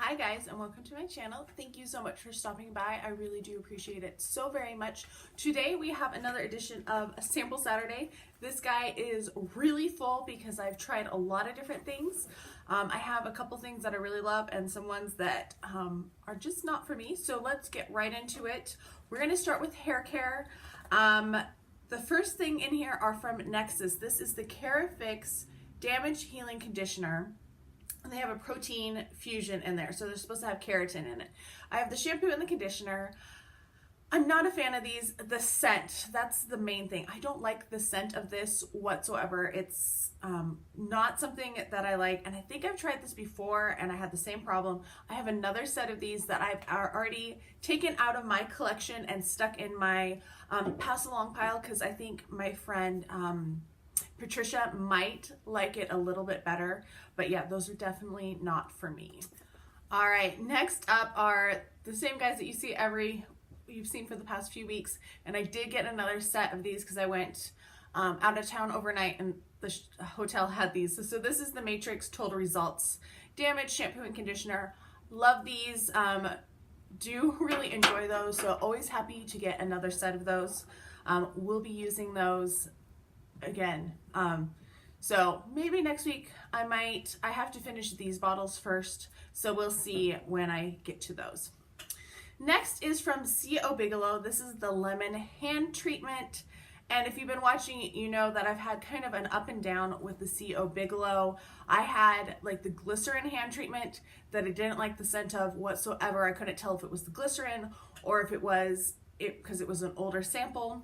Hi guys, and welcome to my channel. Thank you so much for stopping by. I really do appreciate it so very much. Today we have another edition of a Sample Saturday. This guy is really full because I've tried a lot of different things. I have a couple things that I really love and some ones that are just not for me. So let's get right into it. We're going to start with hair care. The first thing in here are from Nexxus. This is the Carafix Damage Healing Conditioner. And they have a protein fusion in there, so they're supposed to have keratin in it. I have the shampoo and the conditioner. I'm not a fan of these. The scent, that's the main thing. I don't like the scent of this whatsoever. It's not something that I like, and I think I've tried this before and I had the same problem. I have another set of these that I've already taken out of my collection and stuck in my pass along pile because I think my friend Patricia might like it a little bit better, but yeah, those are definitely not for me. All right, next up are the same guys that you've seen for the past few weeks, and I did get another set of these because I went out of town overnight and the hotel had these. So this is the Matrix Total Results Damage Shampoo and Conditioner. Love these. Do really enjoy those, so always happy to get another set of those. We'll be using those again. So maybe next week I have to finish these bottles first, so we'll see when I get to those. Next is from C.O. Bigelow. This is the Lemon Hand Treatment. And if you've been watching, you know that I've had kind of an up and down with the C.O. Bigelow. I had like the glycerin hand treatment that I didn't like the scent of whatsoever. I couldn't tell if it was the glycerin or if it was because it was an older sample.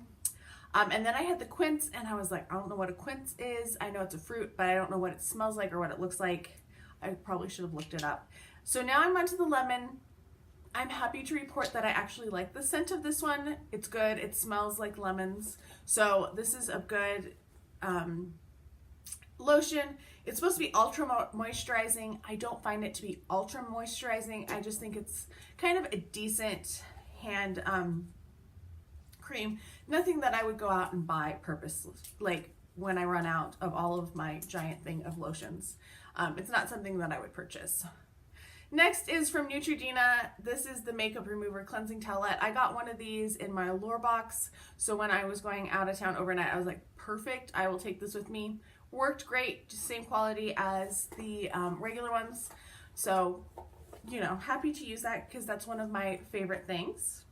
And then I had the quince, and I was like, I don't know what a quince is. I know it's a fruit, but I don't know what it smells like or what it looks like. I probably should have looked it up. So now I'm onto the lemon. I'm happy to report that I actually like the scent of this one. It's good. It smells like lemons. So this is a good lotion. It's supposed to be ultra moisturizing. I don't find it to be ultra moisturizing. I just think it's kind of a decent hand cream. Nothing that I would go out and buy purposely, like when I run out of all of my giant thing of lotions. It's not something that I would purchase. Next is from Neutrogena. This is the Makeup Remover Cleansing Towelette. I got one of these in my Allure box, so when I was going out of town overnight, I was like, perfect, I will take this with me. Worked great, just same quality as the regular ones. So, you know, happy to use that because that's one of my favorite things.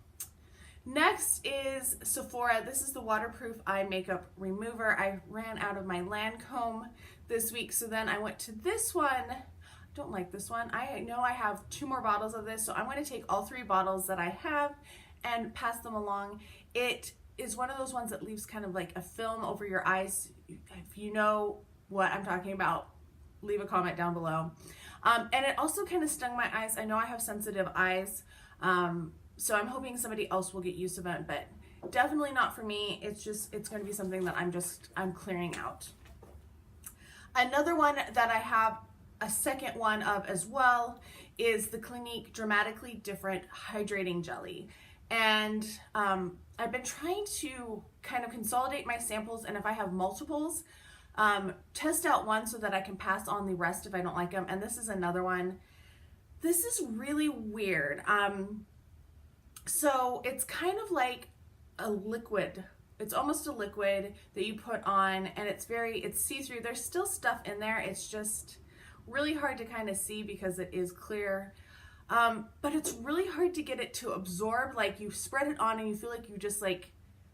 Next is Sephora. This is the waterproof eye makeup remover. I ran out of my Lancome this week, so then I went to this one. I don't like this one. I know I have 2 more bottles of this, so I'm going to take all 3 bottles that I have and pass them along. It is one of those ones that leaves kind of like a film over your eyes. If you know what I'm talking about, leave a comment down below. And it also kind of stung my eyes. I know I have sensitive eyes. So I'm hoping somebody else will get used to it, but definitely not for me. It's going to be something that I'm clearing out. Another one that I have a second one of as well is the Clinique Dramatically Different Hydrating Jelly. And I've been trying to kind of consolidate my samples, and if I have multiples, test out one so that I can pass on the rest if I don't like them. And this is another one. This is really weird. So it's kind of like a liquid. It's almost a liquid that you put on, and it's see-through. There's still stuff in there. It's just really hard to kind of see because it is clear. But it's really hard to get it to absorb. Like you spread it on and you feel like you just like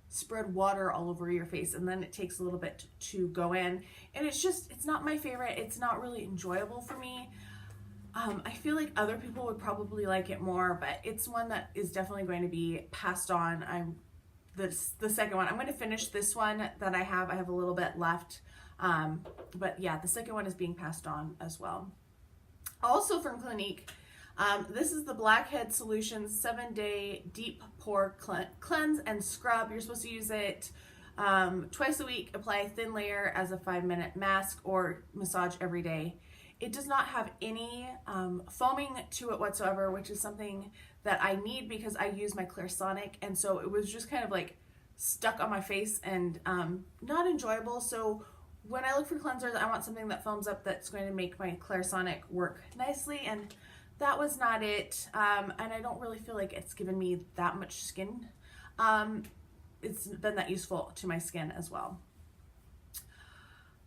spread water all over your face, and then it takes a little bit to go in. And it's not my favorite. It's not really enjoyable for me. I feel like other people would probably like it more, but it's one that is definitely going to be passed on. The second one. I'm going to finish this one that I have. I have a little bit left. But yeah, the second one is being passed on as well. Also from Clinique, this is the Blackhead Solutions 7-Day Deep Pore Cleanse and Scrub. You're supposed to use it twice a week. Apply a thin layer as a 5-minute mask or massage every day. It does not have any foaming to it whatsoever, which is something that I need because I use my Clarisonic, and so it was just kind of like stuck on my face and not enjoyable. So when I look for cleansers, I want something that foams up that's going to make my Clarisonic work nicely, and that was not it. And I don't really feel like it's given me that much skin. It's been that useful to my skin as well.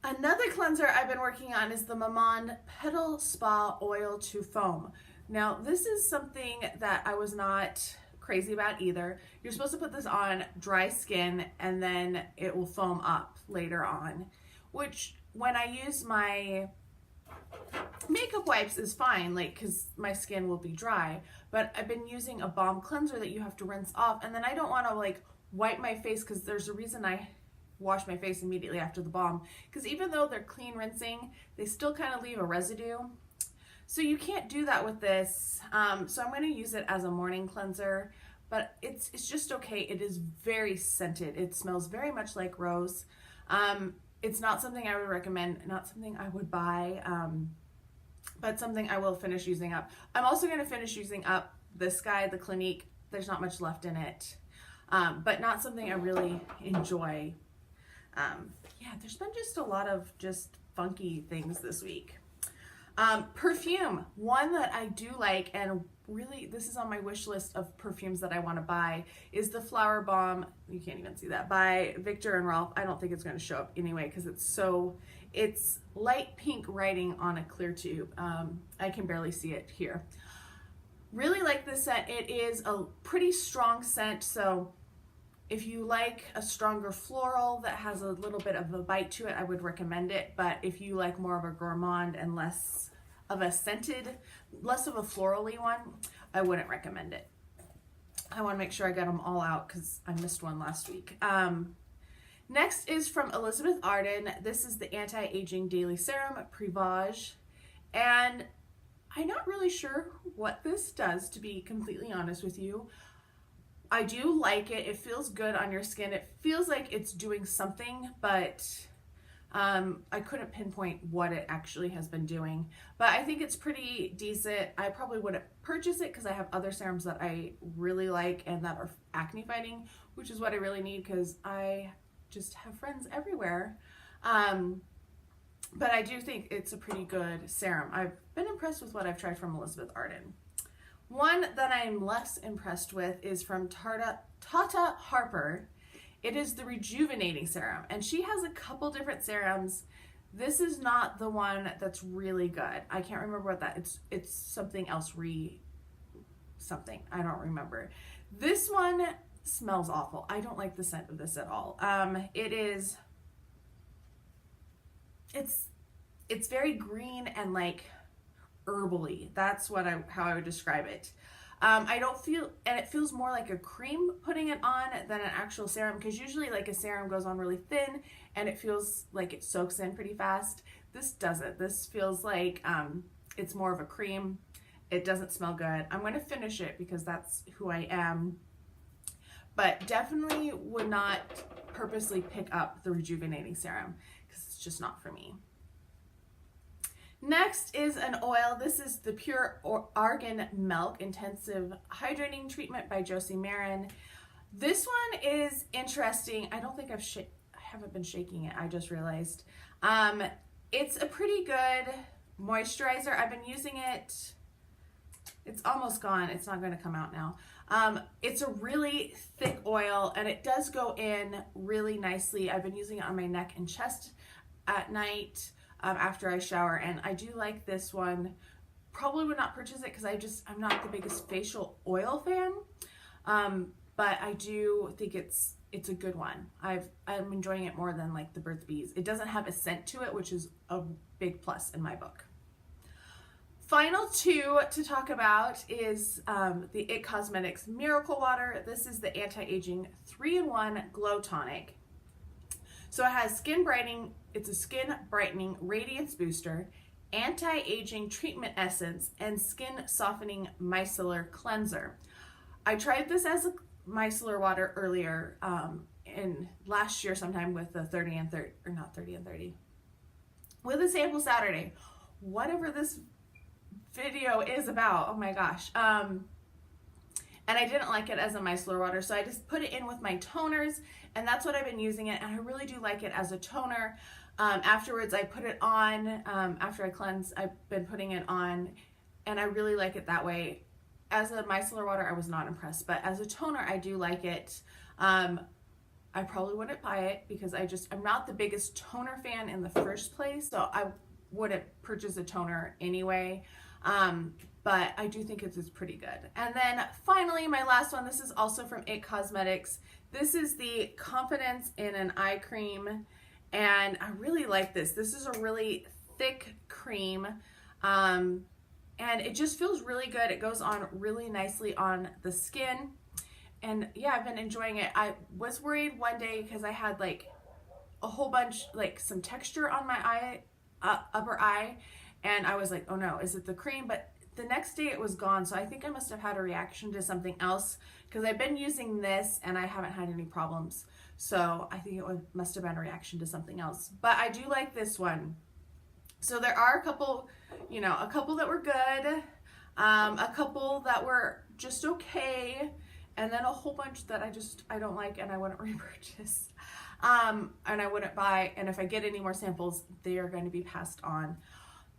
Another cleanser I've been working on is the Maman Petal Spa Oil to Foam. Now, this is something that I was not crazy about either. You're supposed to put this on dry skin and then it will foam up later on, which when I use my makeup wipes is fine, like, because my skin will be dry, but I've been using a balm cleanser that you have to rinse off, and then I don't want to like wipe my face, because there's a reason I wash my face immediately after the balm, because even though they're clean rinsing, they still kind of leave a residue. So you can't do that with this. So I'm going to use it as a morning cleanser, but it's just okay. It is very scented. It smells very much like rose. It's not something I would recommend, not something I would buy, but something I will finish using up. I'm also going to finish using up this guy, the Clinique. There's not much left in it, but not something I really enjoy. Yeah, there's been just a lot of just funky things this week. Perfume, one that I do like, and really this is on my wish list of perfumes that I want to buy, is the Flower Bomb, you can't even see that, by Viktor and Rolf. I don't think it's going to show up anyway because it's light pink writing on a clear tube. I can barely see it here. Really like this scent. It is a pretty strong scent, so if you like a stronger floral that has a little bit of a bite to it, I would recommend it. But if you like more of a gourmand and less of a scented, less of a florally one, I wouldn't recommend it. I want to make sure I get them all out because I missed one last week. Next is from Elizabeth Arden. This is the Anti-Aging Daily Serum Privage. And I'm not really sure what this does, to be completely honest with you. I do like it. It feels good on your skin. It feels like it's doing something, but I couldn't pinpoint what it actually has been doing. But I think it's pretty decent. I probably wouldn't purchase it because I have other serums that I really like and that are acne fighting, which is what I really need because I just have friends everywhere. But I do think it's a pretty good serum. I've been impressed with what I've tried from Elizabeth Arden. One that I'm less impressed with is from Tata Harper. It is the Rejuvenating Serum, and she has a couple different serums. This is not the one that's really good. I can't remember what that, it's something else, something, I don't remember. This one smells awful. I don't like the scent of this at all. It's very green and like herbally. That's what how I would describe it. I don't feel, and it feels more like a cream putting it on than an actual serum, because usually like a serum goes on really thin and it feels like it soaks in pretty fast. This doesn't. This feels like it's more of a cream. It doesn't smell good. I'm going to finish it because that's who I am, but definitely would not purposely pick up the Rejuvenating Serum because it's just not for me. Next is an oil. This is the Pure Argan Milk Intensive Hydrating Treatment by Josie Marin. This one is interesting. I don't think I haven't been shaking it. I just realized. It's a pretty good moisturizer. I've been using it. It's almost gone. It's not going to come out now. It's a really thick oil and it does go in really nicely. I've been using it on my neck and chest at night. After I shower, and I do like this one. Probably would not purchase it because I'm not the biggest facial oil fan, but I do think it's a good one. I'm enjoying it more than like the Burt's Bees. It doesn't have a scent to it, which is a big plus in my book. Final two to talk about is the IT Cosmetics Miracle Water. This is the Anti-Aging 3-in-1 Glow Tonic. So it has skin brightening, it's a skin brightening radiance booster, anti-aging treatment essence, and skin softening micellar cleanser. I tried this as a micellar water earlier in last year sometime with the 30 and 30, or not 30 and 30, with a sample Saturday. Whatever this video is about, oh my gosh. And I didn't like it as a micellar water, so I just put it in with my toners, and that's what I've been using it, and I really do like it as a toner. Afterwards, I put it on, after I cleanse, I've been putting it on and I really like it that way. As a micellar water, I was not impressed, but as a toner, I do like it. I probably wouldn't buy it because I'm not the biggest toner fan in the first place, so I wouldn't purchase a toner anyway. But I do think it's pretty good. And then finally, my last one, this is also from IT Cosmetics. This is the Confidence in an Eye Cream, and I really like this. This is a really thick cream, and it just feels really good. It goes on really nicely on the skin, and yeah, I've been enjoying it. I was worried one day because I had like a whole bunch, like some texture on my eye, upper eye, and I was like, oh no, is it the cream? But the next day it was gone, so I think I must have had a reaction to something else because I've been using this and I haven't had any problems. So I think it must have been a reaction to something else. But I do like this one. So there are a couple, a couple that were good, a couple that were just okay, and then a whole bunch that I don't like and I wouldn't repurchase. And I wouldn't buy, and if I get any more samples, they are going to be passed on.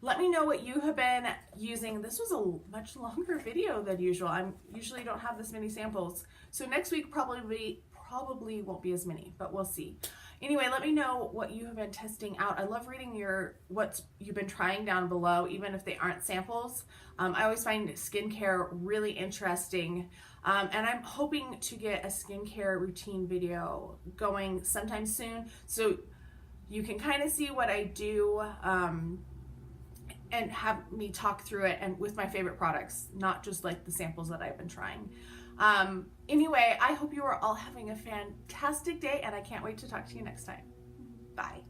Let me know what you have been using. This was a much longer video than usual. I usually don't have this many samples. So next week probably won't be as many, but we'll see. Anyway, let me know what you have been testing out. I love reading what you've been trying down below, even if they aren't samples. I always find skincare really interesting. And I'm hoping to get a skincare routine video going sometime soon, so you can kind of see what I do, and have me talk through it and with my favorite products, not just like the samples that I've been trying. Anyway, I hope you are all having a fantastic day, and I can't wait to talk to you next time. Bye.